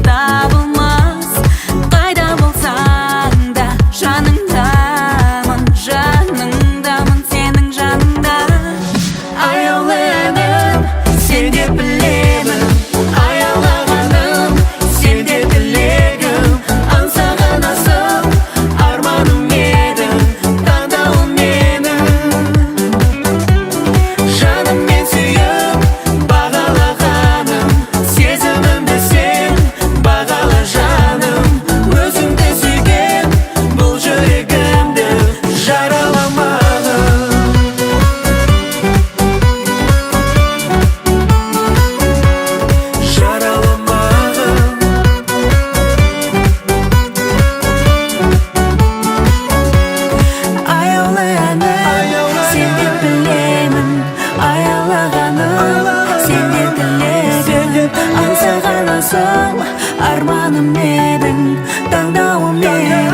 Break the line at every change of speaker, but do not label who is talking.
табылмас. Қайда болсаң да жаныңдамын, жаныңдамын, сенің жаныңда. Аяулы әнім, сен деп білемін, аялағаным, сен деп тілегім. Аңсаған асыл арманым едің, таңдауым менің. Жаныммен сүйіп бағалағаным, сезімімді сен бағала жаным. Өзіңді сүйген бұл жүрегімді жараламағын. Аяулы әнім, сен деп білемін, аялағаным, сен деп тілегім. Аңсаған асыл арманым едің, таңдауым едің.